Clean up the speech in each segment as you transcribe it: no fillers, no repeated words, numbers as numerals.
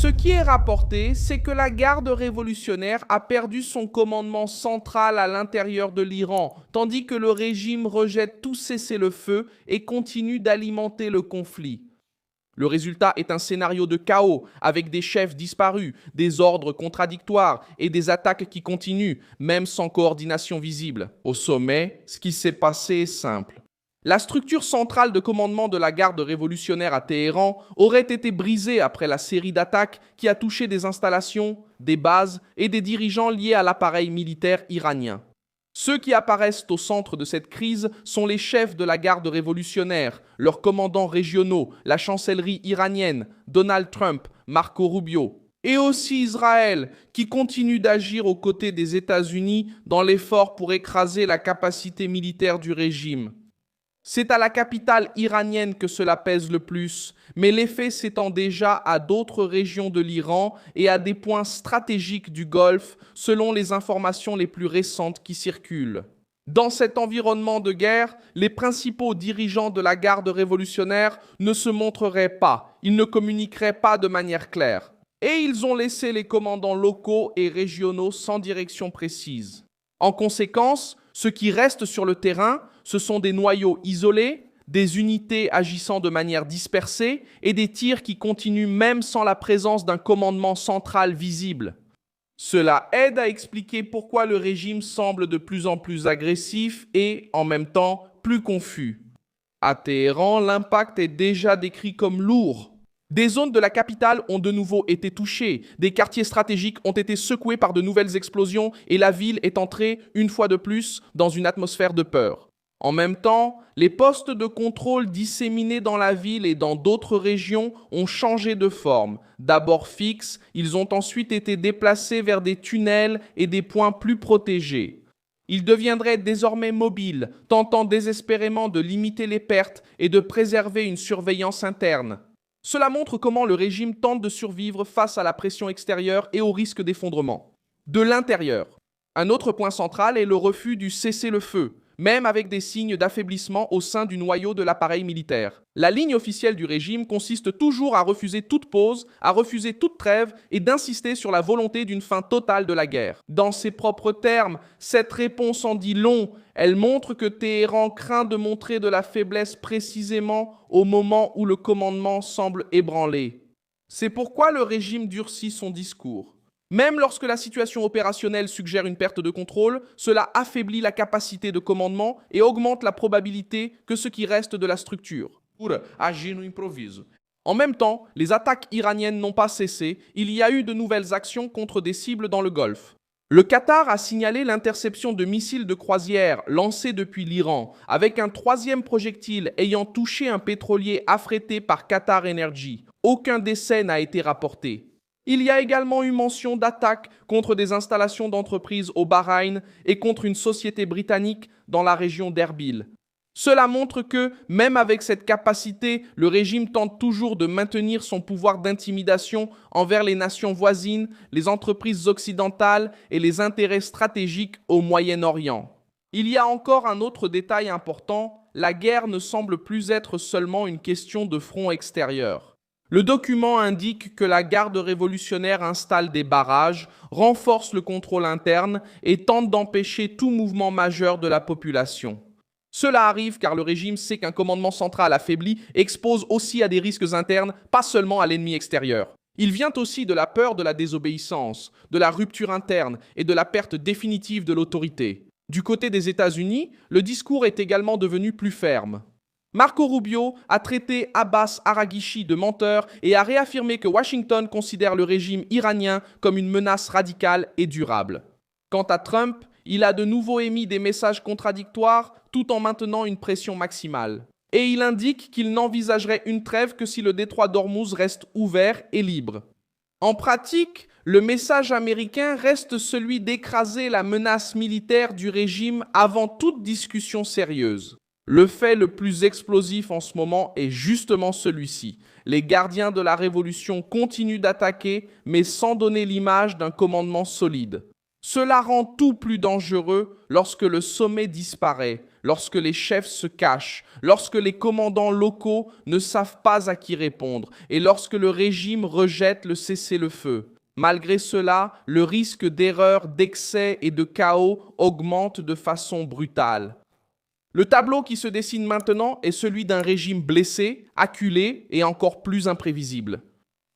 Ce qui est rapporté, c'est que la garde révolutionnaire a perdu son commandement central à l'intérieur de l'Iran, tandis que le régime rejette tout cessez-le-feu et continue d'alimenter le conflit. Le résultat est un scénario de chaos, avec des chefs disparus, des ordres contradictoires et des attaques qui continuent, même sans coordination visible. Au sommet, ce qui s'est passé est simple. La structure centrale de commandement de la garde révolutionnaire à Téhéran aurait été brisée après la série d'attaques qui a touché des installations, des bases et des dirigeants liés à l'appareil militaire iranien. Ceux qui apparaissent au centre de cette crise sont les chefs de la garde révolutionnaire, leurs commandants régionaux, la chancellerie iranienne, Donald Trump, Marco Rubio, et aussi Israël, qui continue d'agir aux côtés des États-Unis dans l'effort pour écraser la capacité militaire du régime. C'est à la capitale iranienne que cela pèse le plus, mais l'effet s'étend déjà à d'autres régions de l'Iran et à des points stratégiques du Golfe, selon les informations les plus récentes qui circulent. Dans cet environnement de guerre, les principaux dirigeants de la garde révolutionnaire ne se montreraient pas, ils ne communiqueraient pas de manière claire. Et ils ont laissé les commandants locaux et régionaux sans direction précise. En conséquence, ce qui reste sur le terrain, ce sont des noyaux isolés, des unités agissant de manière dispersée et des tirs qui continuent même sans la présence d'un commandement central visible. Cela aide à expliquer pourquoi le régime semble de plus en plus agressif et, en même temps, plus confus. À Téhéran, l'impact est déjà décrit comme lourd. Des zones de la capitale ont de nouveau été touchées, des quartiers stratégiques ont été secoués par de nouvelles explosions et la ville est entrée, une fois de plus, dans une atmosphère de peur. En même temps, les postes de contrôle disséminés dans la ville et dans d'autres régions ont changé de forme. D'abord fixes, ils ont ensuite été déplacés vers des tunnels et des points plus protégés. Ils deviendraient désormais mobiles, tentant désespérément de limiter les pertes et de préserver une surveillance interne. Cela montre comment le régime tente de survivre face à la pression extérieure et au risque d'effondrement. De l'intérieur, un autre point central est le refus du cessez-le-feu, même avec des signes d'affaiblissement au sein du noyau de l'appareil militaire. La ligne officielle du régime consiste toujours à refuser toute pause, à refuser toute trêve et d'insister sur la volonté d'une fin totale de la guerre. Dans ses propres termes, cette réponse en dit long. Elle montre que Téhéran craint de montrer de la faiblesse précisément au moment où le commandement semble ébranlé. C'est pourquoi le régime durcit son discours. Même lorsque la situation opérationnelle suggère une perte de contrôle, cela affaiblit la capacité de commandement et augmente la probabilité que ce qui reste de la structure agit no improviso. En même temps, les attaques iraniennes n'ont pas cessé, il y a eu de nouvelles actions contre des cibles dans le Golfe. Le Qatar a signalé l'interception de missiles de croisière lancés depuis l'Iran, avec un troisième projectile ayant touché un pétrolier affrété par Qatar Energy. Aucun décès n'a été rapporté. Il y a également eu mention d'attaques contre des installations d'entreprises au Bahreïn et contre une société britannique dans la région d'Erbil. Cela montre que, même avec cette capacité, le régime tente toujours de maintenir son pouvoir d'intimidation envers les nations voisines, les entreprises occidentales et les intérêts stratégiques au Moyen-Orient. Il y a encore un autre détail important, la guerre ne semble plus être seulement une question de front extérieur. Le document indique que la garde révolutionnaire installe des barrages, renforce le contrôle interne et tente d'empêcher tout mouvement majeur de la population. Cela arrive car le régime sait qu'un commandement central affaibli expose aussi à des risques internes, pas seulement à l'ennemi extérieur. Il vient aussi de la peur de la désobéissance, de la rupture interne et de la perte définitive de l'autorité. Du côté des États-Unis, le discours est également devenu plus ferme. Marco Rubio a traité Abbas Araghchi de menteur et a réaffirmé que Washington considère le régime iranien comme une menace radicale et durable. Quant à Trump, il a de nouveau émis des messages contradictoires tout en maintenant une pression maximale. Et il indique qu'il n'envisagerait une trêve que si le détroit d'Ormuz reste ouvert et libre. En pratique, le message américain reste celui d'écraser la menace militaire du régime avant toute discussion sérieuse. Le fait le plus explosif en ce moment est justement celui-ci. Les gardiens de la révolution continuent d'attaquer, mais sans donner l'image d'un commandement solide. Cela rend tout plus dangereux lorsque le sommet disparaît, lorsque les chefs se cachent, lorsque les commandants locaux ne savent pas à qui répondre et lorsque le régime rejette le cessez-le-feu. Malgré cela, le risque d'erreur, d'excès et de chaos augmente de façon brutale. Le tableau qui se dessine maintenant est celui d'un régime blessé, acculé et encore plus imprévisible.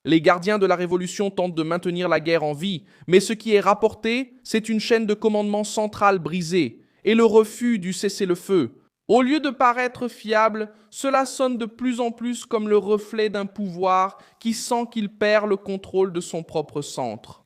Les gardiens de la révolution tentent de maintenir la guerre en vie, mais ce qui est rapporté, c'est une chaîne de commandement centrale brisée et le refus du cessez-le-feu. Au lieu de paraître fiable, cela sonne de plus en plus comme le reflet d'un pouvoir qui sent qu'il perd le contrôle de son propre centre.